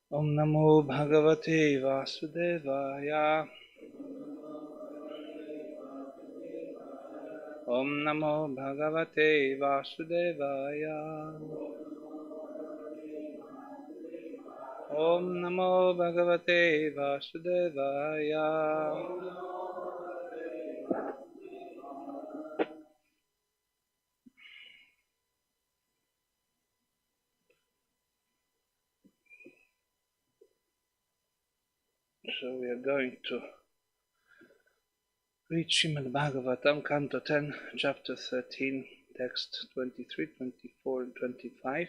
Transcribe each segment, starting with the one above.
Om Namo Bhagavate Vasudevaya. Om Namo Bhagavate Vasudevaya. Om Namo Bhagavate Vasudevaya. So we are going to read Srimad Bhagavatam, Canto 10, Chapter 13, Text 23, 24, and 25.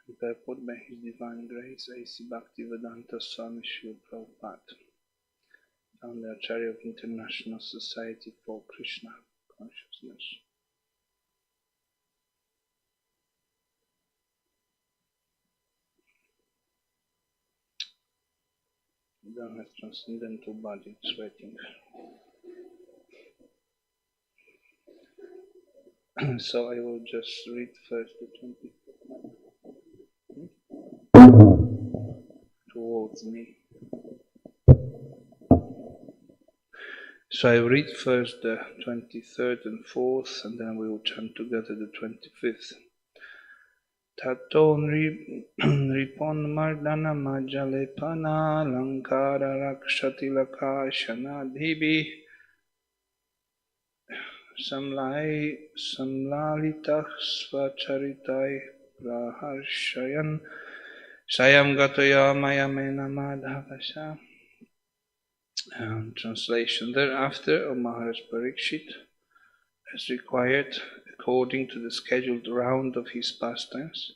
And purport by His Divine Grace, A.C. Bhaktivedanta Swami Srila Prabhupada, Founder Acharya of International Society for Krishna Consciousness. We don't have transcendental body, it's waiting. So I will just read first the 20 towards me. So I read first the 23rd and 4th, and then we will chant together the 25th. Taton ripon mardana majalepana lankara rakshati lakashana dhibi samlalitah svacharitai praharshayan sayam gatoya mayamena madhavasha. Translation. Thereafter, O Maharaj Parikshit, as required according to the scheduled round of his pastimes,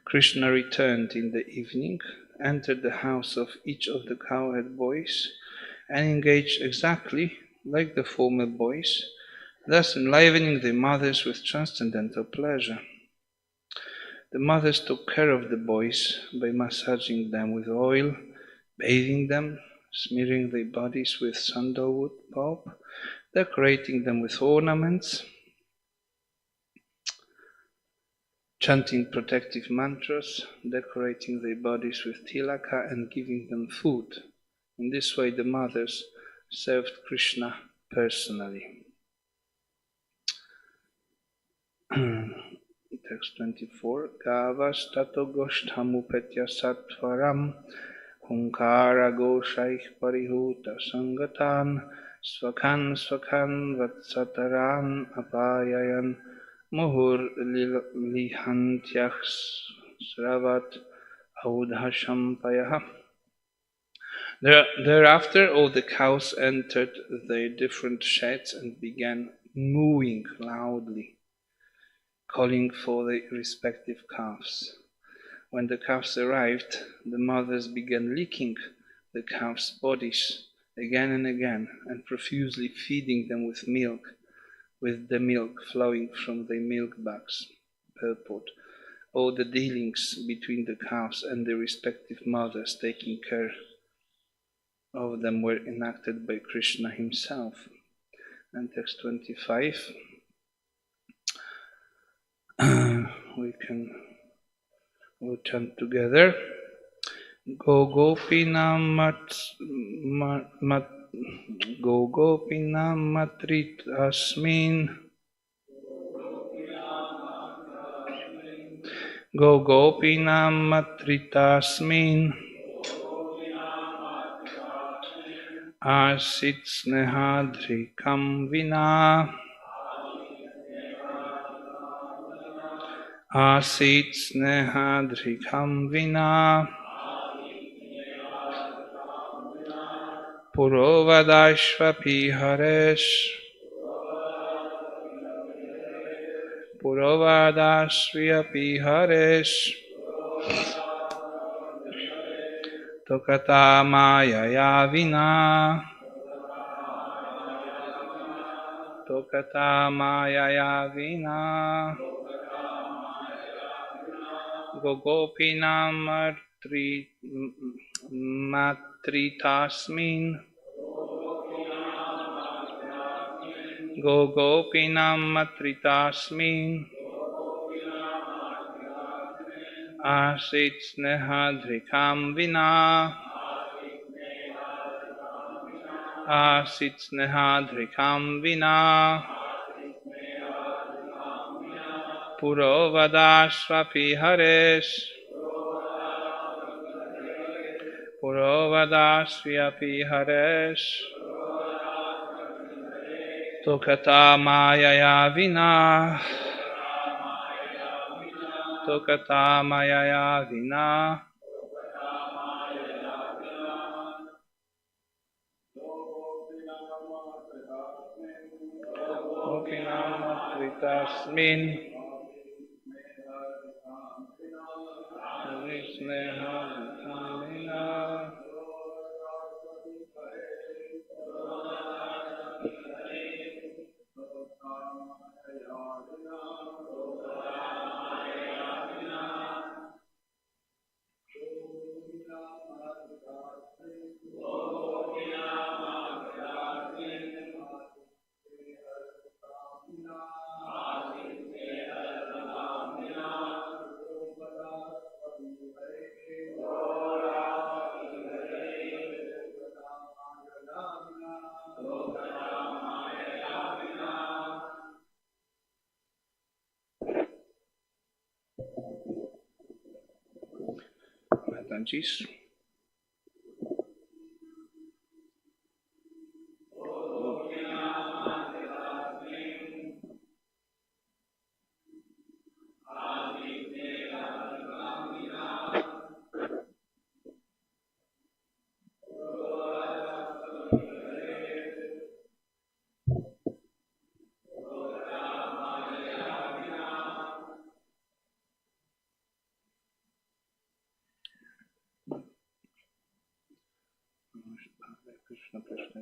Krishna returned in the evening, entered the house of each of the cowherd boys, and engaged exactly like the former boys, thus enlivening the mothers with transcendental pleasure. The mothers took care of the boys by massaging them with oil, bathing them, smearing their bodies with sandalwood pulp, decorating them with ornaments, chanting protective mantras, decorating their bodies with tilaka, and giving them food. In this way the mothers served Krishna personally. Text 24. Gavas tato goshthamupetya sattvaram hunkara goshaih parihuta sangatan svakhan vatsataran apayayan muhur lihantyah sravat audhashampayah. Thereafter all the cows entered their different sheds and began mooing loudly, calling for their respective calves. When the calves arrived, the mothers began licking the calves' bodies again and again, and profusely feeding them with milk, with the milk flowing from their milk bags. Purport. All the dealings between the calves and their respective mothers taking care of them were enacted by Krishna himself. And text 25. We'll chant together. Go gopinam matrit asmin. Go gopinam matritasmin. Asit snehadrikam vina. Asit snehadrikam vina. Purovadashvapi haresh. Purovadashvapi haresh. Tokata mayaya vina. Tokata mayaya vina. Gogopinam matritasmin. Gogopinam matritasmin. Asit snehadrikam vina. Asit snehadrikam vina. Purovadashvapi haresh. Purovadashvapi haresh. Tokata mayaya vina. Tokata mayaya vina. Opinamatritasmin. Mataji's. Krishna Krishna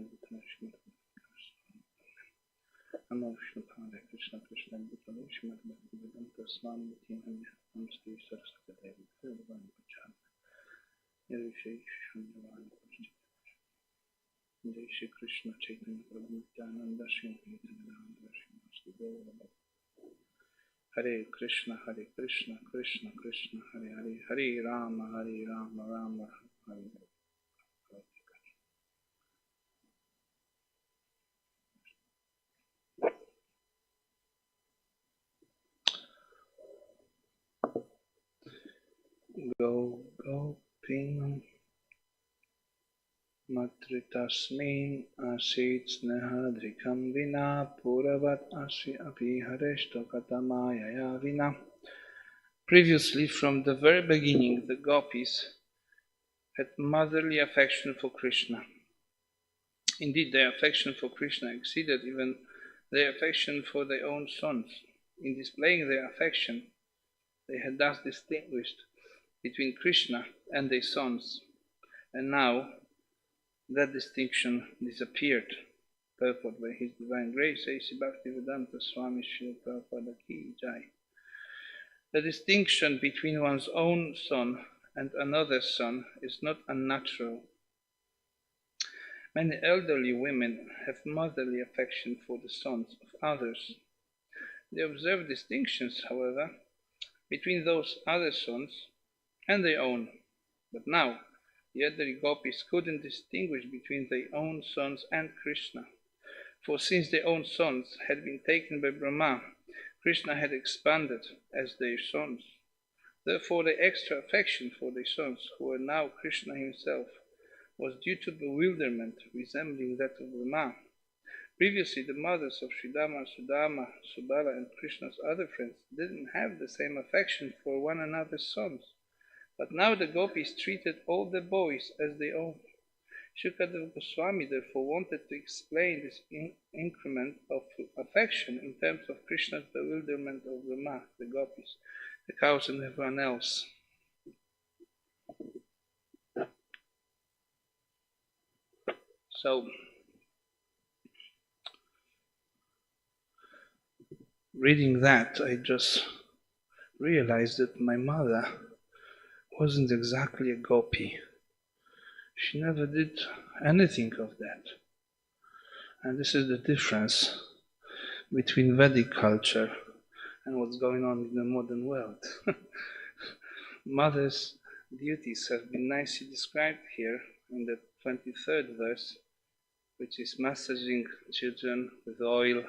Namo Vishnu Padaya Krishna Krishna Bhutale Srimad Bhagavatam 10.13.23-25 Jai Shri Krishna Chaitanya Prabhu Nityananda Shri Advaita Gadadhara Hare Krishna Krishna Krishna Hare Hare Hare Rama Rama Hare Hare. Gopinam matritasmin asit snehadrikam vina puravat asvi api hareshtokatamaya vina. Previously, from the very beginning, the gopis had motherly affection for Krishna. Indeed, their affection for Krishna exceeded even their affection for their own sons. In displaying their affection, they had thus distinguished between Krishna and their sons, and now that distinction disappeared. Purport by His Divine Grace, A.C. Bhaktivedanta Swami Srila Prabhupada Ki Jai. The distinction between one's own son and another's son is not unnatural. Many elderly women have motherly affection for the sons of others. They observe distinctions, however, between those other sons and their own. But now, the elderly gopis couldn't distinguish between their own sons and Krishna. For since their own sons had been taken by Brahma, Krishna had expanded as their sons. Therefore, the extra affection for their sons, who were now Krishna himself, was due to bewilderment resembling that of Brahma. Previously, the mothers of Sridhama, Sudama, Subala, and Krishna's other friends didn't have the same affection for one another's sons. But now the gopis treated all the boys as their own. Shukadeva Goswami therefore wanted to explain this increment of affection in terms of Krishna's bewilderment of Brahma, the gopis, the cows, and everyone else. So, reading that, I just realized that my mother wasn't exactly a gopi. She never did anything of that. And this is the difference between Vedic culture and what's going on in the modern world. mother's duties have been nicely described here in the 23rd verse, which is massaging children with oil,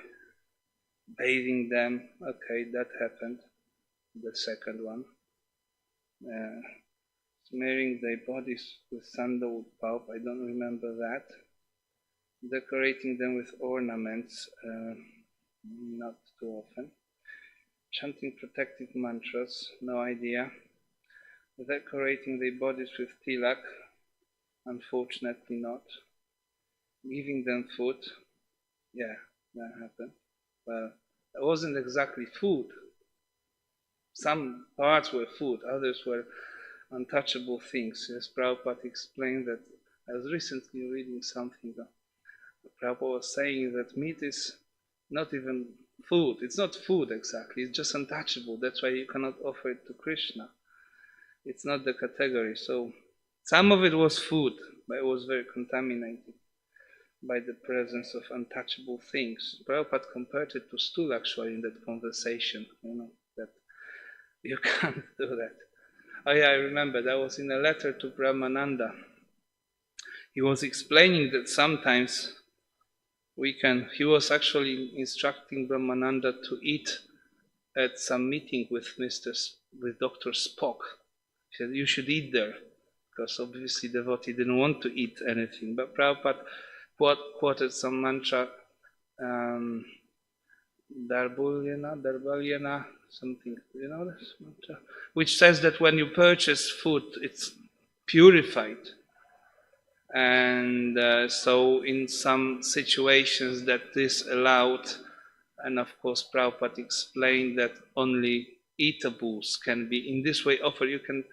bathing them. Okay, that happened. The second one. Smearing their bodies with sandalwood pulp, I don't remember that. Decorating them with ornaments, not too often. Chanting protective mantras, no idea. Decorating their bodies with tilak, unfortunately not. Giving them food, yeah, that happened. Well, it wasn't exactly food. Some parts were food, others were untouchable things. As Prabhupada explained that, I was recently reading something that Prabhupada was saying that meat is not even food. It's not food exactly, it's just untouchable. That's why you cannot offer it to Krishna. It's not the category. So some of it was food, but it was very contaminated by the presence of untouchable things. Prabhupada compared it to stool actually in that conversation, that you can't do that. Oh yeah, I remember, that was in a letter to Brahmananda. He was explaining that sometimes he was actually instructing Brahmananda to eat at some meeting with Dr. Spock. He said, you should eat there, because obviously the devotee didn't want to eat anything. But Prabhupada quoted some mantra, Darbalyana, something, this mantra, which says that when you purchase food, it's purified. And so in some situations that this allowed, and of course Prabhupada explained that only eatables can be in this way offered. You can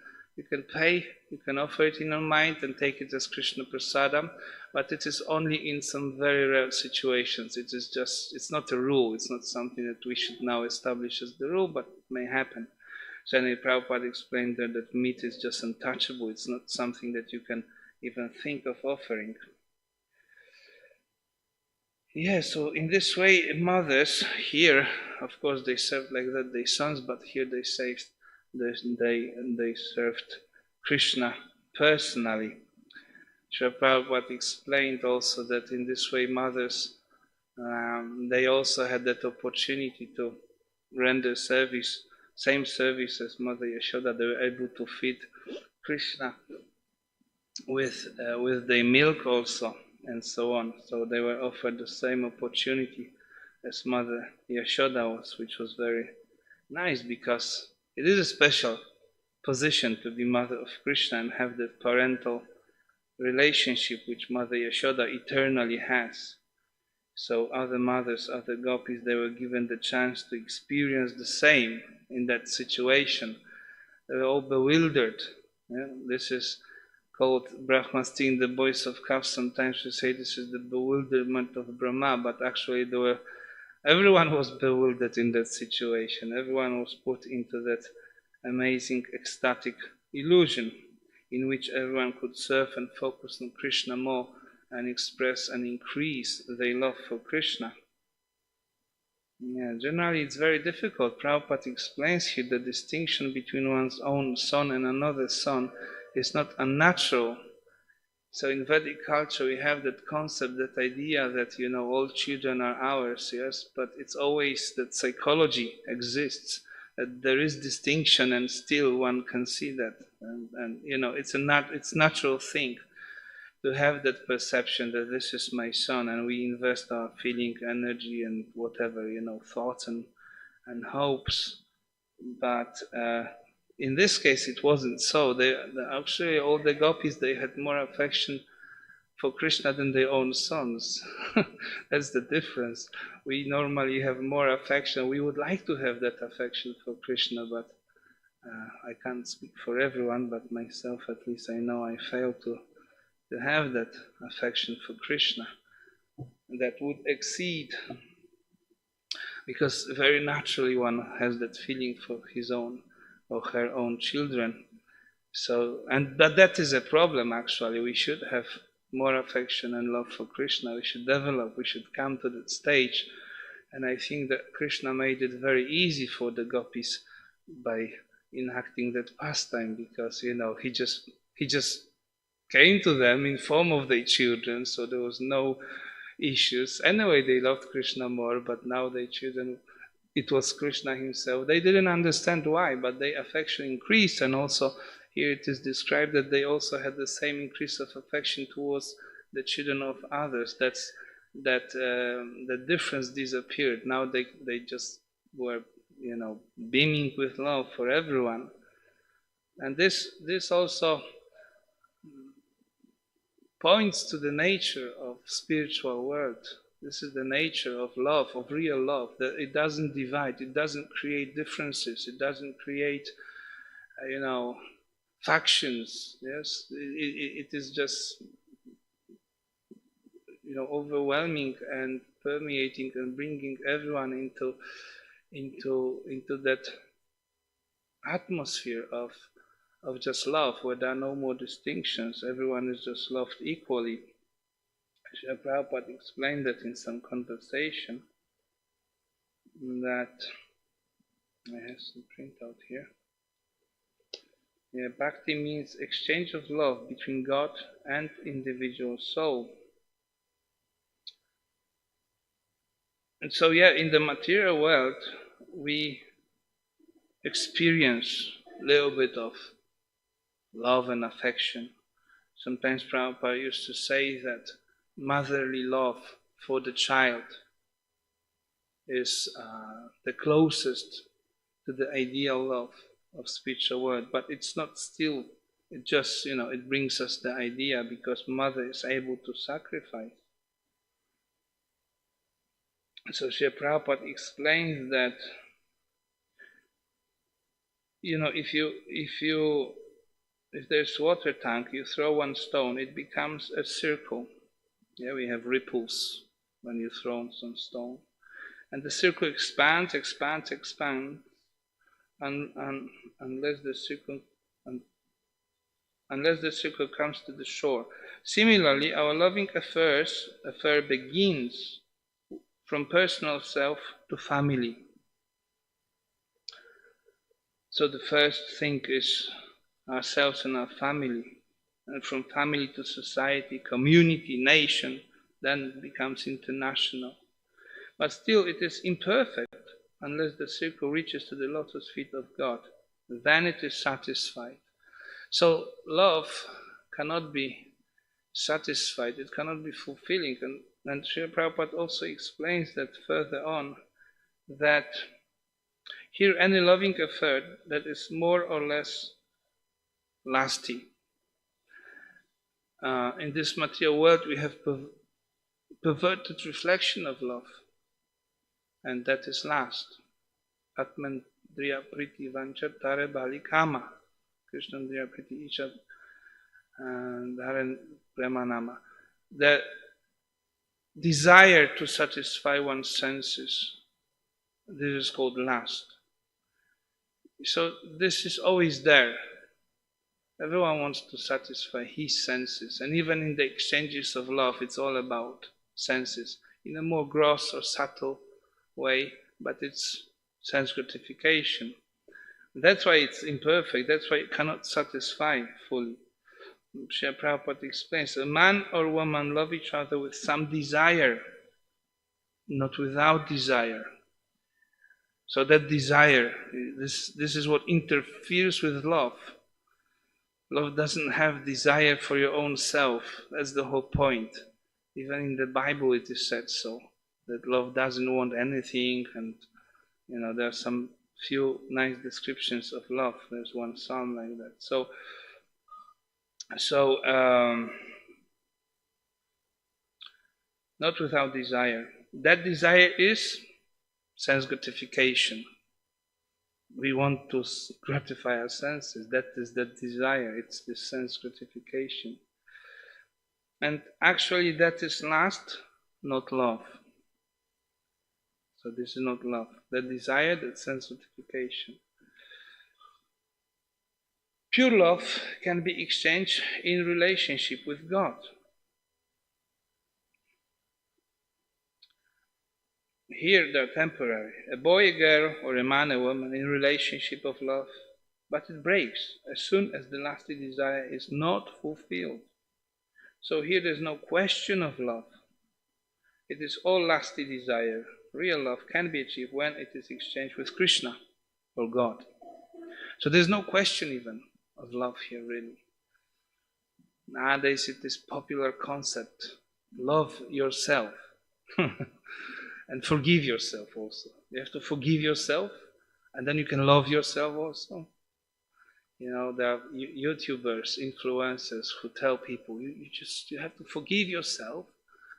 pay, you can offer it in your mind and take it as Krishna Prasadam, but it is only in some very rare situations. It's not a rule, it's not something that we should now establish as the rule, but it may happen. So anyway, Prabhupada explained that meat is just untouchable, it's not something that you can even think of offering. Yeah, so in this way, mothers here, of course, they served like that their sons, but here they served Krishna personally. Srila Prabhupada explained also that in this way, mothers, they also had that opportunity to render service, same service as Mother Yashoda. They were able to feed Krishna with their milk also, and so on. So they were offered the same opportunity as Mother Yashoda was, which was very nice, because it is a special position to be Mother of Krishna and have that parental relationship which Mother Yashoda eternally has. So other mothers, other gopis, they were given the chance to experience the same in that situation. They were all bewildered. Yeah? This is called Brahmastin, the voice of calf. Sometimes we say this is the bewilderment of Brahma, but actually everyone was bewildered in that situation. Everyone was put into that amazing ecstatic illusion in which everyone could serve and focus on Krishna more and express and increase their love for Krishna. Yeah, generally it's very difficult. Prabhupada explains here the distinction between one's own son and another son is not unnatural. So in Vedic culture we have that concept, that idea that all children are ours, yes, but it's always that psychology exists, that there is distinction and still one can see that, and it's natural thing to have that perception that this is my son, and we invest our feeling, energy, and whatever, thoughts and hopes. But in this case, it wasn't so. Actually, all the gopis, they had more affection for Krishna than their own sons. That's the difference. We normally have more affection. We would like to have that affection for Krishna, but I can't speak for everyone, but myself at least, I know I fail to have that affection for Krishna that would exceed, because very naturally one has that feeling for his own or her own children. So, and that is a problem actually. We should have more affection and love for Krishna. We should develop, we should come to that stage. And I think that Krishna made it very easy for the gopis by enacting that pastime, because he just came to them in form of their children, so there was no issues. Anyway, they loved Krishna more, but now their children, it was Krishna himself. They didn't understand why, but their affection increased, and also here it is described that they also had the same increase of affection towards the children of others. The difference disappeared. Now they just were, beaming with love for everyone. And this also points to the nature of spiritual world. This is the nature of love, of real love, that it doesn't divide, it doesn't create differences, it doesn't create, factions. Yes, it is just, overwhelming and permeating and bringing everyone into that atmosphere of just love, where there are no more distinctions. Everyone is just loved equally. Srila Prabhupada explained that in some conversation, that I have some printout here. Yeah, bhakti means exchange of love between God and individual soul. And so, in the material world, we experience a little bit of love and affection. Sometimes Prabhupada used to say that motherly love for the child is the closest to the ideal love of spiritual world, but it's not still, it just, it brings us the idea, because mother is able to sacrifice. So Srila Prabhupada explains that, if there's water tank, you throw one stone, it becomes a circle. Yeah, we have ripples when you throw some stone. And the circle expands, unless the circle comes to the shore. Similarly, our loving affair begins from personal self to family. So the first thing is ourselves and our family, and from family to society, community, nation, then it becomes international. But still it is imperfect unless the circle reaches to the lotus feet of God. Then it is satisfied. So love cannot be satisfied, it cannot be fulfilling. And Srila Prabhupada also explains that further on, that here any loving affair that is more or less lasting. In this material world we have perverted reflection of love, and that is last. Atmandriya priti vancha tare bali kama. Krishnandriya priti icha dharen premanama. The desire to satisfy one's senses, this is called lust. So this is always there. Everyone wants to satisfy his senses, and even in the exchanges of love, it's all about senses, in a more gross or subtle way, but it's sense gratification. That's why it's imperfect, that's why it cannot satisfy fully. Srila Prabhupada explains, a man or woman love each other with some desire, not without desire. So that desire, this is what interferes with love. Love doesn't have desire for your own self. That's the whole point. Even in the Bible it is said so, that love doesn't want anything, and there are some few nice descriptions of love. There's one psalm like that. So not without desire. That desire is sense gratification. We want to gratify our senses. That is the desire. It's the sense gratification. And actually that is lust, not love. So this is not love. The desire, that sense gratification. Pure love can be exchanged in relationship with God. Here they're temporary. A boy, a girl, or a man, a woman in relationship of love, but it breaks as soon as the lusty desire is not fulfilled. So here there's no question of love. It is all lusty desire. Real love can be achieved when it is exchanged with Krishna or God. So there's no question even of love here really. Nowadays it is popular concept. Love yourself. And forgive yourself also. You have to forgive yourself and then you can love yourself also. There are YouTubers, influencers who tell people you have to forgive yourself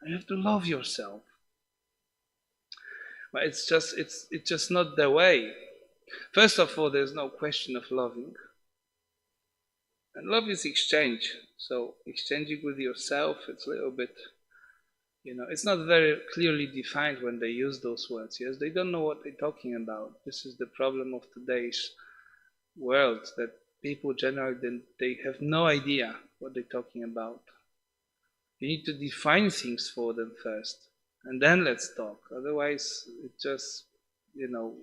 and you have to love yourself. But it's just not the way. First of all, there's no question of loving. And love is exchange. So exchanging with yourself, it's a little bit, it's not very clearly defined when they use those words. Yes, they don't know what they're talking about. This is the problem of today's world, that people generally, they have no idea what they're talking about. You need to define things for them first, and then let's talk. Otherwise, it's just,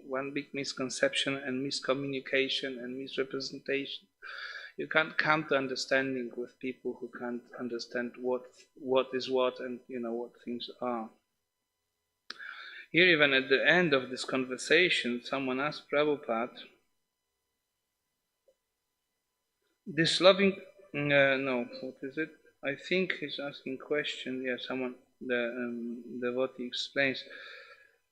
one big misconception and miscommunication and misrepresentation. You can't come to understanding with people who can't understand what is what and what things are. Here, even at the end of this conversation, someone asked Prabhupada, this loving, what is it? I think he's asking question. Yeah, someone, the devotee explains.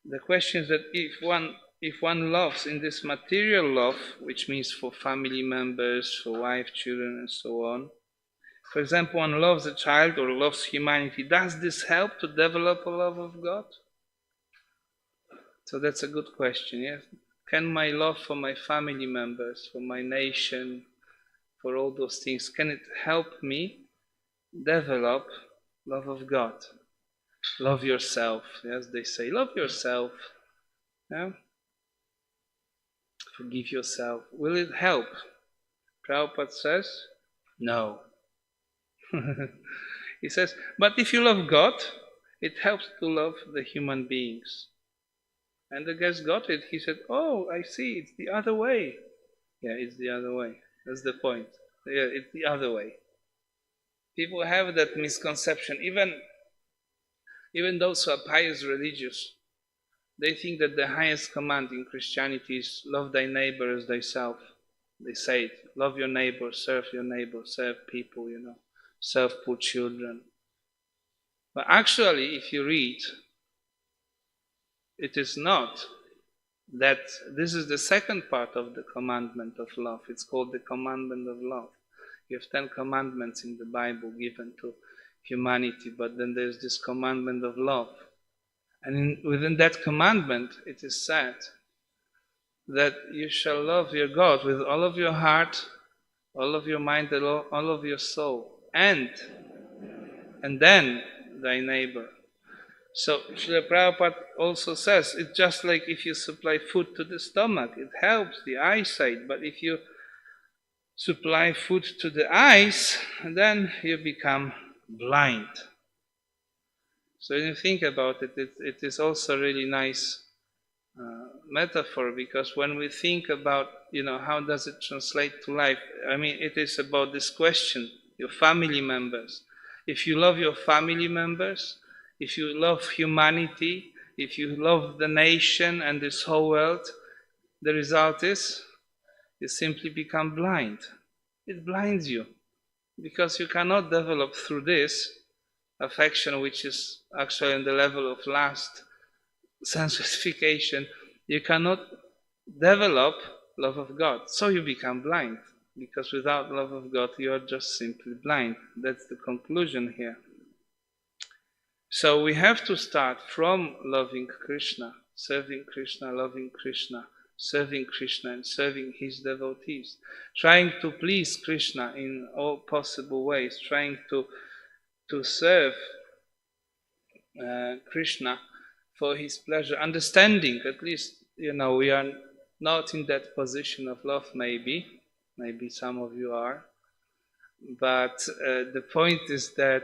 The question is that if one loves in this material love, which means for family members, for wife, children, and so on. For example, one loves a child or loves humanity. Does this help to develop a love of God? So that's a good question. Yes, can my love for my family members, for my nation, for all those things, can it help me develop love of God? Love yourself. Yes, they say, love yourself. Yeah? Forgive yourself. Will it help? Prabhupada says, no. He says, but if you love God, it helps to love the human beings. And the guest got it. He said, oh, I see, it's the other way. Yeah, it's the other way. That's the point. Yeah, it's the other way. People have that misconception. Even those who are pious religious, they think that the highest command in Christianity is love thy neighbor as thyself. They say it, love your neighbor, serve people, serve poor children. But actually, if you read, it is not that. This is the second part of the commandment of love. It's called the commandment of love. You have 10 commandments in the Bible given to humanity, but then there's this commandment of love. And within that commandment, it is said that you shall love your God with all of your heart, all of your mind, all of your soul, and then thy neighbor. So Srila Prabhupada also says, it's just like if you supply food to the stomach, it helps the eyesight, but if you supply food to the eyes, then you become blind. So when you think about it, it is also a really nice metaphor, because when we think about, how does it translate to life? I mean, it is about this question, your family members. If you love your family members, if you love humanity, if you love the nation and this whole world, the result is you simply become blind. It blinds you, because you cannot develop through this affection, which is actually on the level of lust, sense gratification. You cannot develop love of God, so you become blind, because without love of God you are just simply blind. That's the conclusion here. So we have to start from loving Krishna, serving Krishna, loving Krishna, serving Krishna and serving his devotees, trying to please Krishna in all possible ways, trying to serve Krishna for his pleasure, understanding, at least, we are not in that position of love, maybe some of you are, but the point is that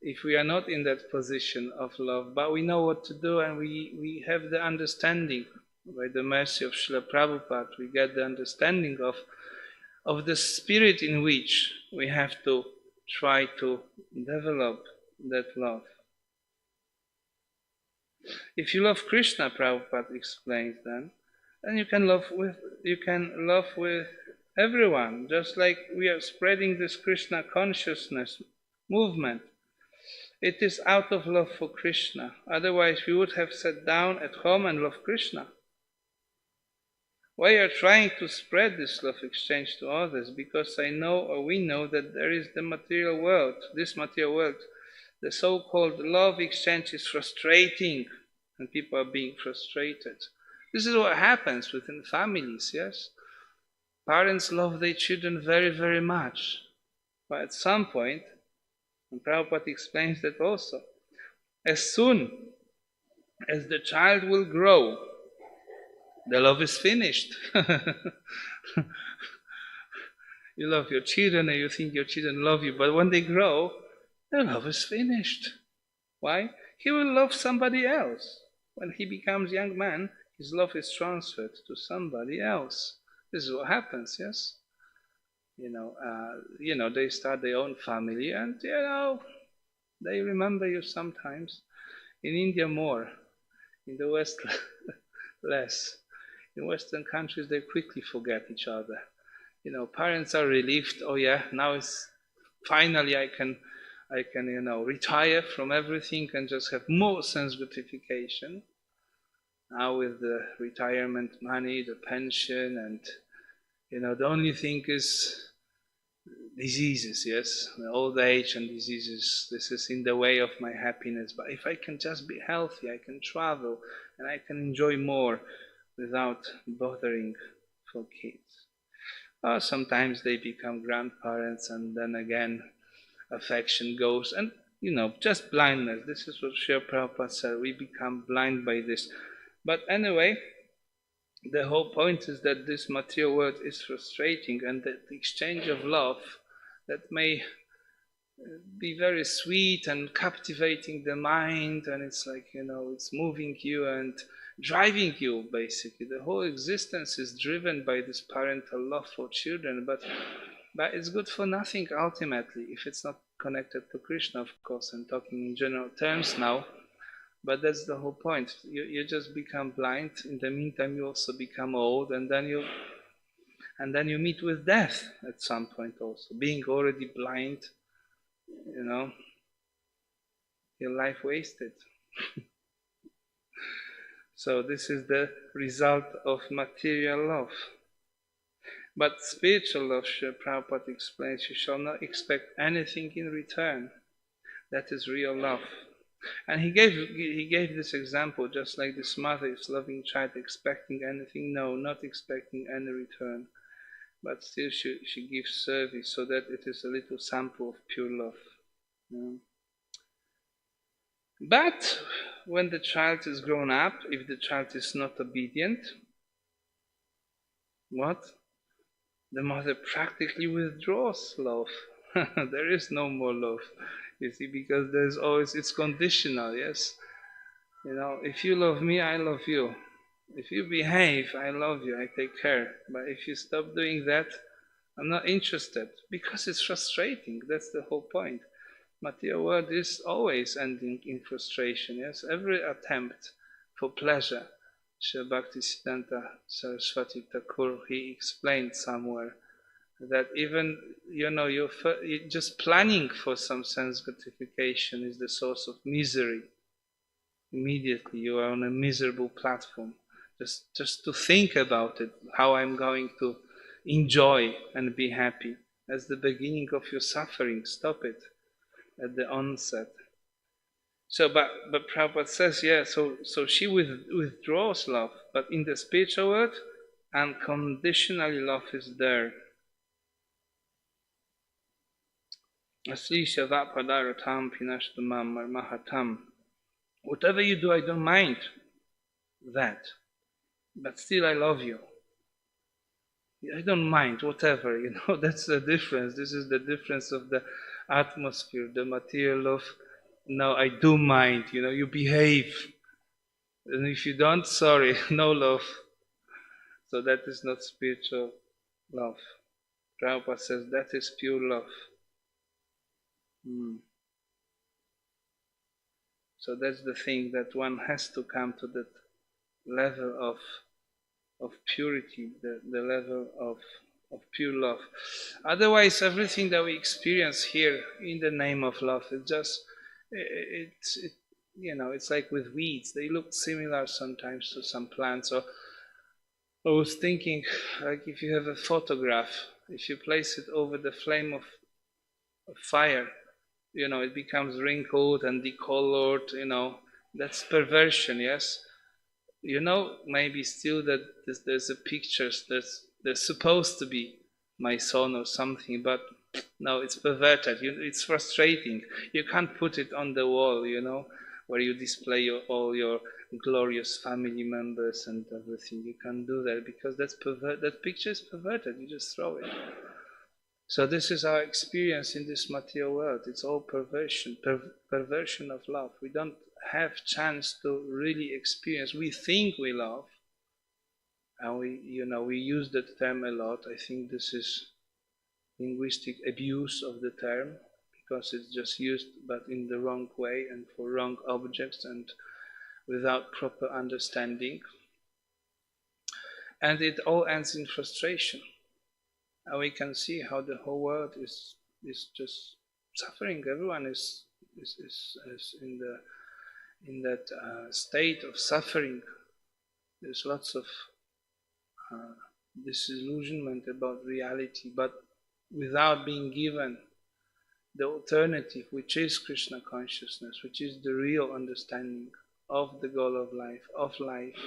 if we are not in that position of love, but we know what to do and we have the understanding, by the mercy of Srila Prabhupada, we get the understanding of of the spirit in which we have to try to develop that love. If you love Krishna, Prabhupada explains then you can love with everyone, just like we are spreading this Krishna consciousness movement. It is out of love for Krishna. Otherwise we would have sat down at home and loved Krishna. Why are trying to spread this love exchange to others? Because I know, or we know, that there is the material world, this material world. The so-called love exchange is frustrating, and people are being frustrated. This is what happens within families, yes? Parents love their children very, very much. But at some point, and Prabhupada explains that also, as soon as the child will grow, the love is finished. You love your children and you think your children love you, but when they grow, the love is finished. Why? He will love somebody else. When he becomes a young man, his love is transferred to somebody else. This is what happens, yes? They start their own family and, they remember you sometimes. In India more, in the West less. In Western countries they quickly forget each other. Parents are relieved, oh yeah, now it's finally I can retire from everything and just have more sense gratification. Now with the retirement money, the pension, and the only thing is diseases, yes, the old age and diseases. This is in the way of my happiness. But if I can just be healthy, I can travel and I can enjoy more without bothering for kids. Or sometimes they become grandparents and then again affection goes and just blindness. This is what Srila Prabhupada said. We become blind by this. But anyway, the whole point is that this material world is frustrating and that the exchange of love that may be very sweet and captivating the mind, and it's like, it's moving you and driving you basically. The whole existence is driven by this parental love for children, but it's good for nothing ultimately if it's not connected to Krishna, of course. I'm talking in general terms now, but that's the whole point. You just become blind. In the meantime, you also become old, and then you meet with death at some point also. Being already blind, your life wasted. So this is the result of material love. But spiritual love, Srila Prabhupada explains, you shall not expect anything in return. That is real love. And he gave this example, just like this mother is loving child, expecting anything. No, not expecting any return. But still she gives service, so that it is a little sample of pure love. But when the child is grown up, if the child is not obedient, what? The mother practically withdraws love. There is no more love, you see, because there's always, it's conditional, yes? If you love me, I love you. If you behave, I love you, I take care. But if you stop doing that, I'm not interested, because it's frustrating. That's the whole point. Material world is always ending in frustration, yes? Every attempt for pleasure. Srila Bhaktisiddhanta Saraswati Thakur, he explained somewhere that even, you're just planning for some sense gratification is the source of misery. Immediately you are on a miserable platform. Just to think about it, how I'm going to enjoy and be happy. That's the beginning of your suffering. Stop it at the onset. So, but Prabhupada says, so she withdraws love, but in the spiritual world, unconditionally love is there. Aslisha vapadaratam pinashtamam marmahatam. Whatever you do, I don't mind that, but still I love you. I don't mind, whatever, that's the difference. This is the difference of the atmosphere, the material love. No, I do mind, you behave. And if you don't, sorry, no love. So that is not spiritual love. Prabhupada says that is pure love. So that's the thing, that one has to come to that level of purity, the level of pure love. Otherwise, everything that we experience here in the name of love is just, it's like with weeds. They look similar sometimes to some plants. Or I was thinking, like if you have a photograph, if you place it over the flame of fire, it becomes wrinkled and decolored, that's perversion, yes? Maybe still that there's a pictures that's supposed to be my son or something, but no, it's perverted. It's frustrating. You can't put it on the wall, where you display all your glorious family members and everything. You can't do that because that picture is perverted. You just throw it. So this is our experience in this material world. It's all perversion, perversion of love. We don't have chance to really experience. We think we love, and we use that term a lot. I think this is linguistic abuse of the term, because it's just used but in the wrong way and for wrong objects and without proper understanding. And it all ends in frustration. And we can see how the whole world is just suffering. Everyone is in that state of suffering. There's lots of disillusionment about reality, but without being given the alternative, which is Krishna consciousness, which is the real understanding of the goal of life,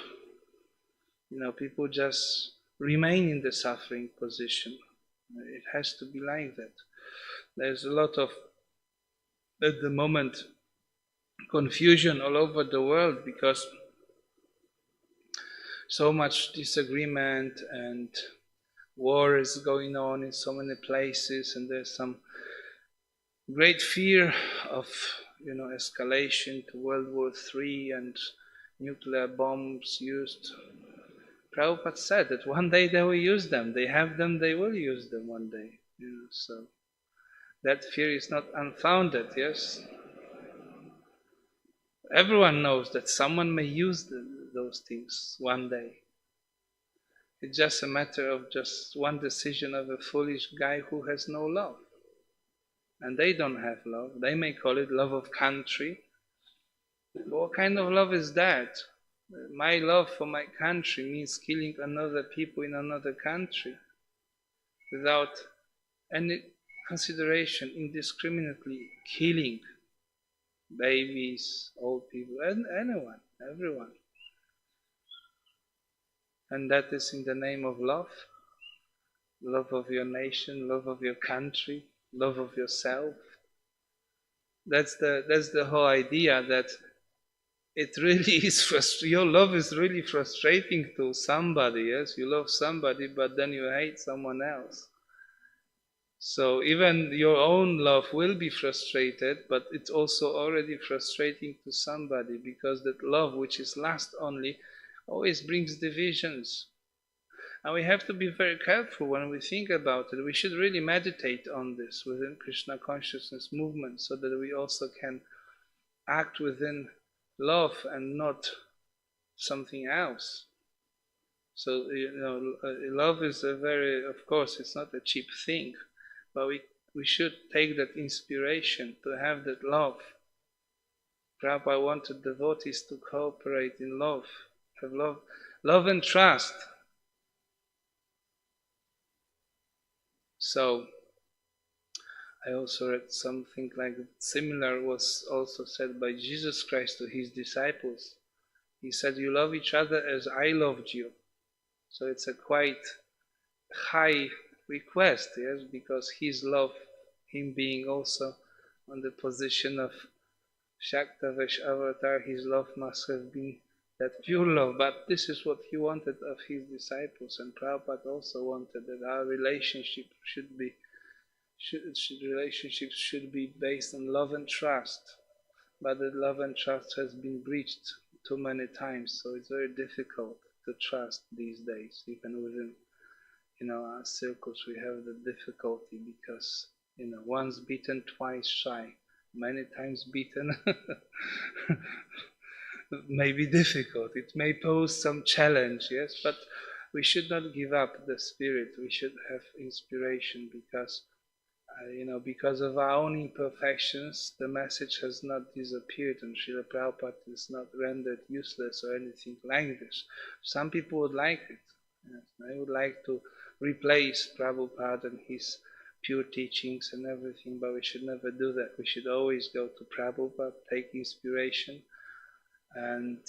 people just remain in the suffering position. It has to be like that. There's a lot of, at the moment, confusion all over the world because so much disagreement and war is going on in so many places, and there's some great fear of escalation to World War III and nuclear bombs used. Prabhupada said that one day they will use them. They have them, they will use them one day. So that fear is not unfounded, yes? Everyone knows that someone may use those things one day. It's just a matter of just one decision of a foolish guy who has no love. And they don't have love. They may call it love of country. But what kind of love is that? My love for my country means killing another people in another country without any consideration, indiscriminately killing babies, old people, and anyone, everyone. And that is in the name of love of your nation, love of your country, love of yourself. That's the whole idea, that it really is your love is really frustrating to somebody, yes? You love somebody, but then you hate someone else. So even your own love will be frustrated, but it's also already frustrating to somebody, because that love, which is lust only, always brings divisions. And we have to be very careful when we think about it. We should really meditate on this within Krishna consciousness movement, so that we also can act within love and not something else. So, love is of course, it's not a cheap thing, but we should take that inspiration to have that love. Prabhupada wanted devotees to cooperate in love, have love and trust. So, I also read something like similar was also said by Jesus Christ to his disciples. He said, you love each other as I loved you. So it's a quite high request, yes, because his love, him being also on the position of Shaktavesh avatar, his love must have been that pure love. But this is what he wanted of his disciples, and Prabhupada also wanted that our relationship relationships should be based on love and trust. But that love and trust has been breached too many times, so it's very difficult to trust these days, even within our circles we have the difficulty because, once beaten, twice shy. Many times beaten may be difficult. It may pose some challenge, yes, but we should not give up the spirit. We should have inspiration because, because of our own imperfections, the message has not disappeared and Srila Prabhupada is not rendered useless or anything like this. Some people would like it. Yes, they would like to replace Prabhupada and his pure teachings and everything, but we should never do that. We should always go to Prabhupada, take inspiration, and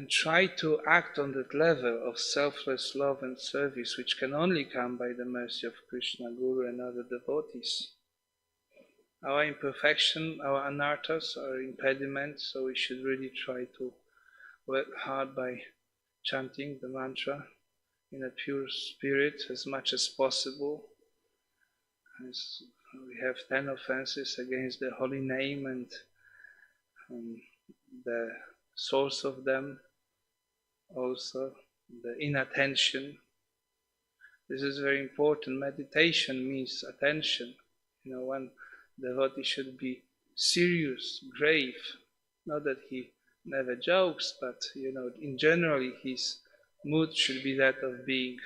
try to act on that level of selfless love and service, which can only come by the mercy of Krishna, Guru, and other devotees. Our imperfection, our anarthas, are impediments, so we should really try to work hard by chanting the mantra in a pure spirit as much as possible. As we have 10 offenses against the holy name and the source of them, also the inattention. This is very important. Meditation means attention. One devotee should be serious, grave. Not that he never jokes, but in general his mood should be that of being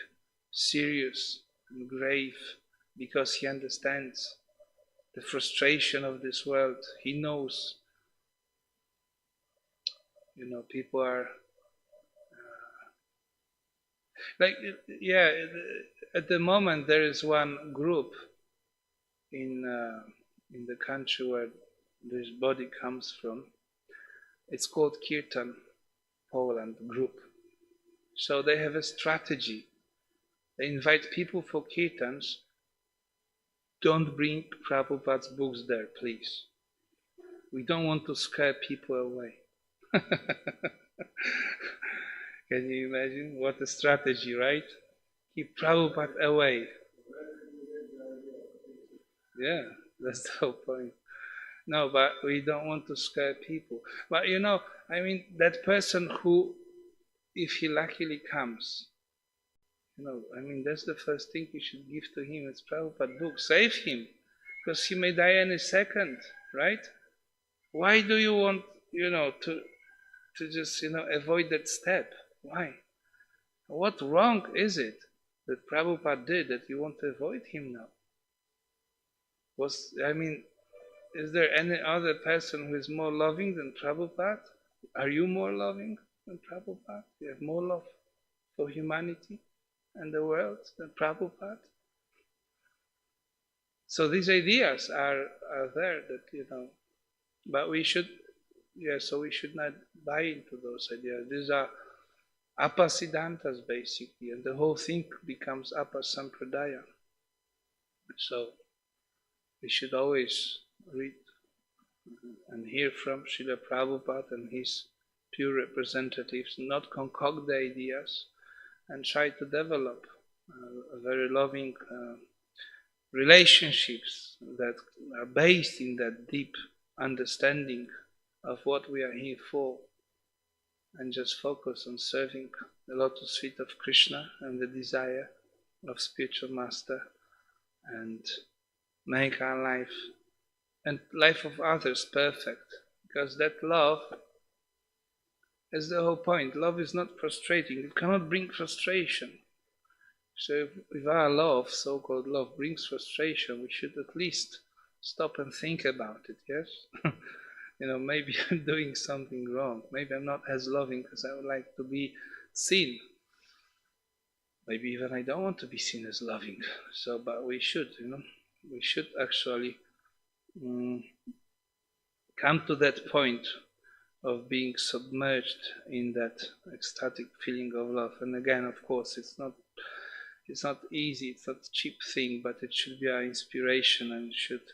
serious and grave, because he understands the frustration of this world. He knows, people are at the moment there is one group in the country where this body comes from. It's called Kirtan Poland group. So they have a strategy. They invite people for kirtans. Don't bring Prabhupada's books there, please. We don't want to scare people away. Can you imagine? What a strategy, right? Keep Prabhupada away. Yeah, that's the whole point. No, but we don't want to scare people. But that person who, if he luckily comes, that's the first thing you should give to him. It's Prabhupada book. Save him, because he may die any second, right? Why do you want, to just, avoid that step? Why? What wrong is it that Prabhupada did that you want to avoid him now? Is there any other person who is more loving than Prabhupada? Are you more loving than Prabhupada? You have more love for humanity and the world than Prabhupada? So these ideas are there that, but we should, so we should not buy into those ideas. These are apasiddhantas basically, and the whole thing becomes apasampradaya. So we should always read and hear from Srila Prabhupada and his pure representatives, not concoct the ideas, and try to develop a very loving relationships that are based in that deep understanding of what we are here for, and just focus on serving the lotus feet of Krishna and the desire of spiritual master, and make our life and life of others perfect, because that love is the whole point. Love is not frustrating. It cannot bring frustration. So if our love, so-called love, brings frustration, we should at least stop and think about it, yes? Maybe I'm doing something wrong. Maybe I'm not as loving as I would like to be seen. Maybe even I don't want to be seen as loving. So, but we should, we should actually come to that point of being submerged in that ecstatic feeling of love. And again, of course, it's not easy, it's not a cheap thing, but it should be our inspiration and should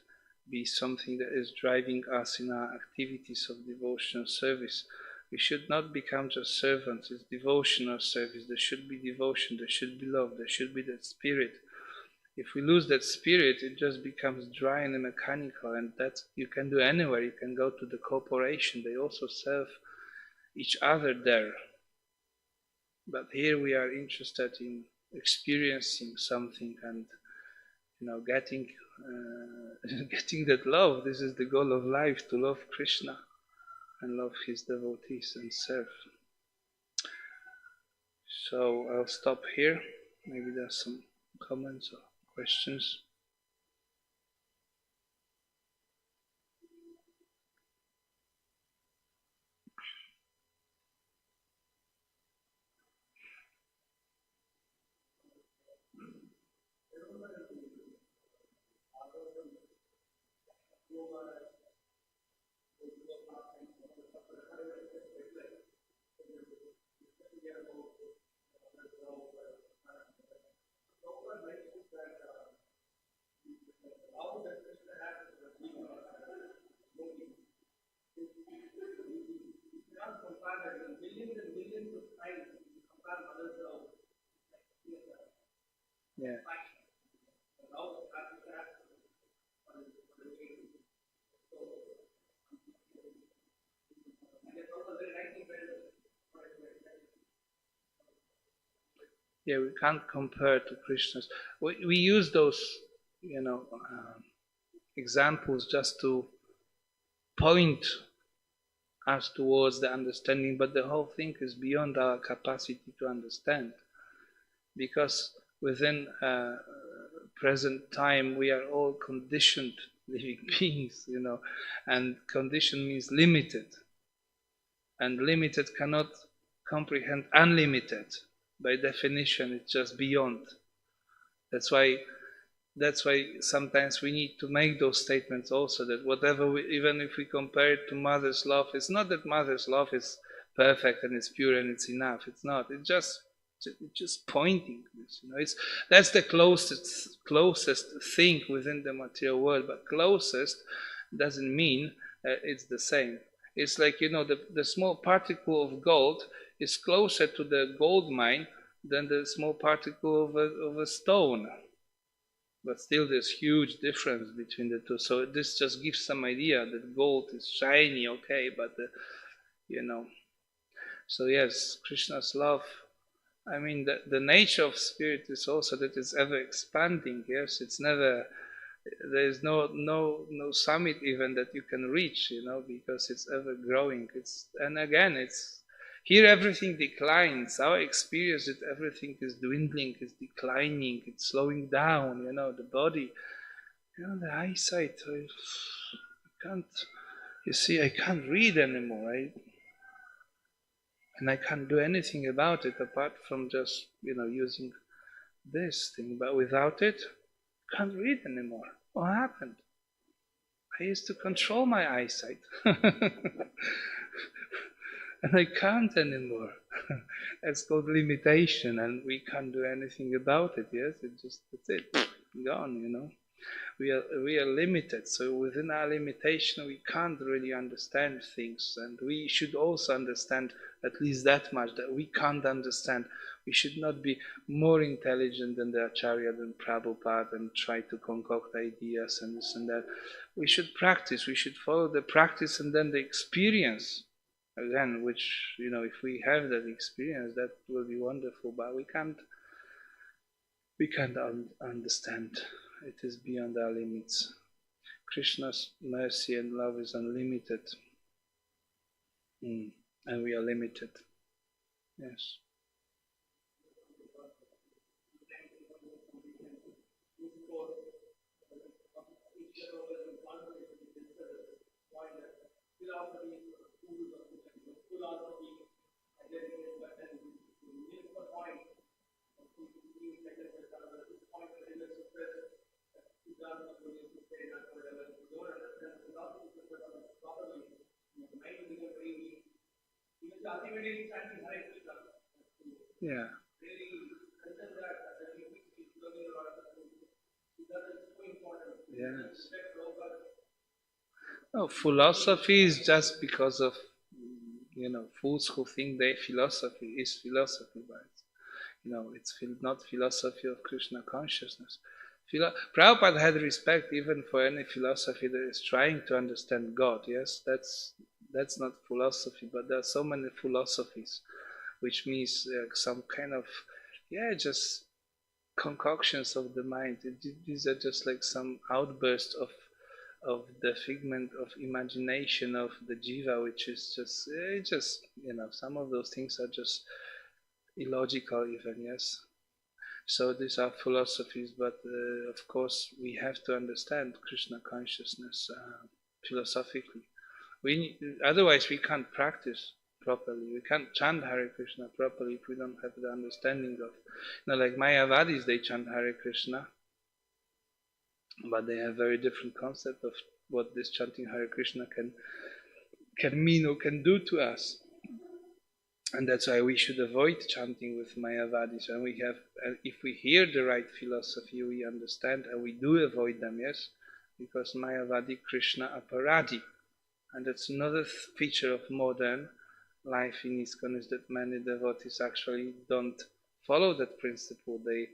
be something that is driving us in our activities of devotional service. We should not become just servants. It's devotional service. There should be devotion, there should be love, there should be that spirit. If we lose that spirit, it just becomes dry and mechanical, and that you can do anywhere. You can go to the corporation, they also serve each other there. But here we are interested in experiencing something and getting getting that love. This is the goal of life, to love Krishna and love his devotees and serve. So I'll stop here. Maybe there's some comments or questions. Yeah. Yeah, we can't compare to Krishna's. We use those, examples just to point us towards the understanding, but the whole thing is beyond our capacity to understand. Because within present time, we are all conditioned living beings, and condition means limited. And limited cannot comprehend unlimited. By definition, it's just beyond. That's why sometimes we need to make those statements also, that whatever even if we compare it to mother's love, it's not that mother's love is perfect and it's pure and it's enough. It's not. It's just pointing this. That's the closest thing within the material world, but closest doesn't mean it's the same. It's like the small particle of gold is closer to the gold mine than the small particle of a stone. But still there's huge difference between the two. So this just gives some idea that gold is shiny, okay, but so yes, Krishna's love, I mean the nature of spirit is also that it's ever expanding. Yes, it's never, there is no summit even that you can reach, because it's ever growing. And again, it's here everything declines. Our experience that everything is dwindling, is declining, it's slowing down, the body, the eyesight. I can't read anymore, and I can't do anything about it apart from just, using this thing. But without it, I can't read anymore. What happened? I used to control my eyesight. And I can't anymore. That's called limitation, and we can't do anything about it. Yes, that's it, gone. We are limited. So within our limitation, we can't really understand things, and we should also understand at least that much, that we can't understand. We should not be more intelligent than the Acharya, than Prabhupada, and try to concoct ideas and this and that. We should practice. We should follow the practice and then the experience. Again, which, if we have that experience, that will be wonderful, but we can't understand. It is beyond our limits. Krishna's mercy and love is unlimited, and we are limited. Yes. Yeah. Yes. No, philosophy is just because of fools who think their philosophy is philosophy, but it's not philosophy of Krishna consciousness. Prabhupada had respect even for any philosophy that is trying to understand God. Yes, that's not philosophy, but there are so many philosophies which means some kind of, just concoctions of the mind. These are just like some outburst of the figment of imagination of the jiva, which is just some of those things are just illogical even, yes. So these are philosophies, but of course we have to understand Krishna consciousness philosophically. Otherwise we can't practice properly. We can't chant Hare Krishna properly if we don't have the understanding of, like Mayavadis, they chant Hare Krishna, but they have very different concept of what this chanting Hare Krishna can mean or can do to us. And that's why we should avoid chanting with Mayavadis. And if we hear the right philosophy, we understand, and we do avoid them, yes, because Mayavadi Krishna aparadi. And that's another feature of modern life in ISKCON, is that many devotees actually don't follow that principle. They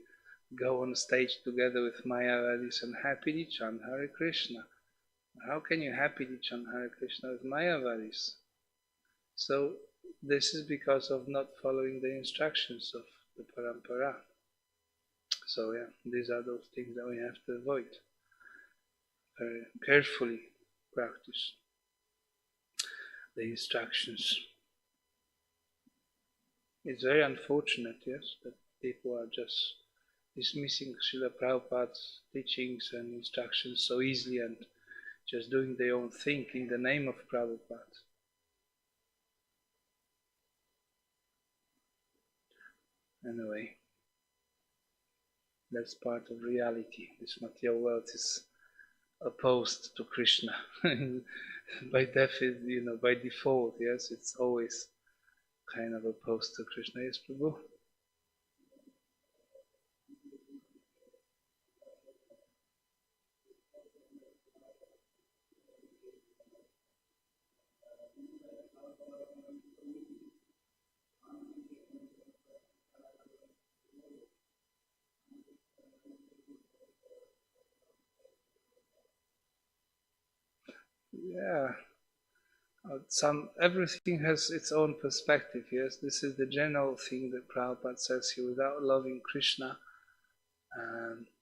go on stage together with Mayavadis and happily chant Hare Krishna. How can you happily chant Hare Krishna with Mayavadis? So this is because of not following the instructions of the parampara. So these are those things that we have to avoid. Very carefully practice the instructions. It's very unfortunate, yes, that people are just dismissing Srila Prabhupada's teachings and instructions so easily and just doing their own thing in the name of Prabhupada. Anyway, that's part of reality. This material world is opposed to Krishna. By default, yes, it's always kind of opposed to Krishna. Yes, Prabhu? Yeah. Everything has its own perspective, yes. This is the general thing that Prabhupada says here. Without loving Krishna,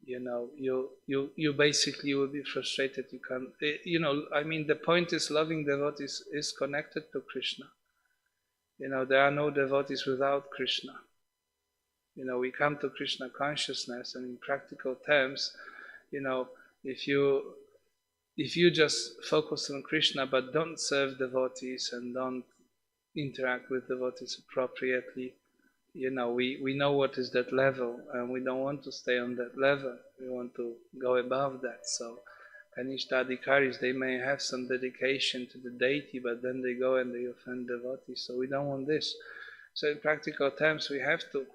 you basically will be frustrated. You can't, the point is loving devotees is connected to Krishna. There are no devotees without Krishna. We come to Krishna consciousness, and in practical terms, if you just focus on Krishna but don't serve devotees and don't interact with devotees appropriately, we know what is that level, and we don't want to stay on that level. We want to go above that. So Kanishta Adhikaris, they may have some dedication to the deity, but then they go and they offend devotees. So we don't want this. So in practical terms, we have to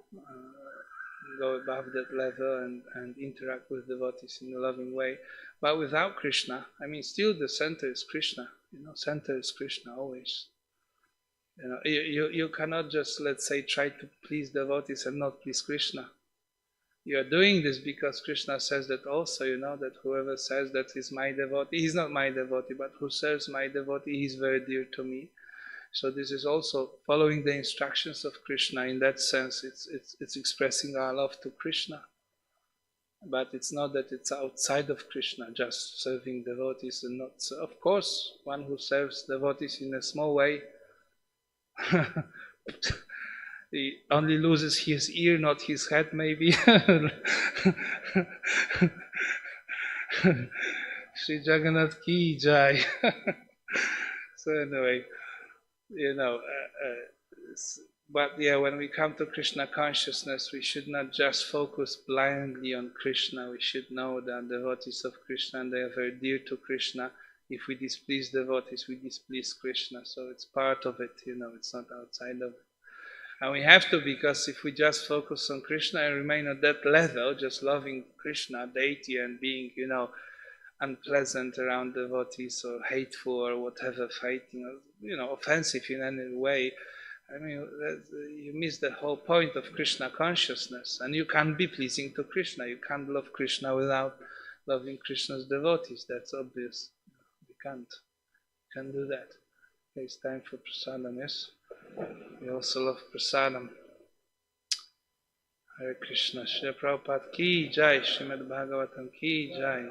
go above that level and interact with devotees in a loving way. But without Krishna, still the center is Krishna. Center is Krishna always. You cannot just, let's say, try to please devotees and not please Krishna. You are doing this because Krishna says that also, that whoever says that he's my devotee, he's not my devotee, but who serves my devotee, he's very dear to me. So this is also following the instructions of Krishna. In that sense, it's expressing our love to Krishna. But it's not that it's outside of Krishna, just serving devotees and not. So of course, one who serves devotees in a small way, he only loses his ear, not his head, maybe. Shri Jagannath ki jai. So anyway, but when we come to Krishna consciousness, we should not just focus blindly on Krishna. We should know that devotees of Krishna, and they are very dear to Krishna. If we displease devotees, we displease Krishna. So it's part of it, it's not outside of it. And we have to, because if we just focus on Krishna and remain at that level, just loving Krishna, deity, and being, unpleasant around devotees or hateful or whatever, fighting, or, offensive in any way, you miss the whole point of Krishna consciousness. And you can't be pleasing to Krishna. You can't love Krishna without loving Krishna's devotees. That's obvious. We can't do that. Okay, it's time for prasadam, yes? We also love prasadam. Hare Krishna. Srila Prabhupada ki jai. Srimad Bhagavatam ki jai.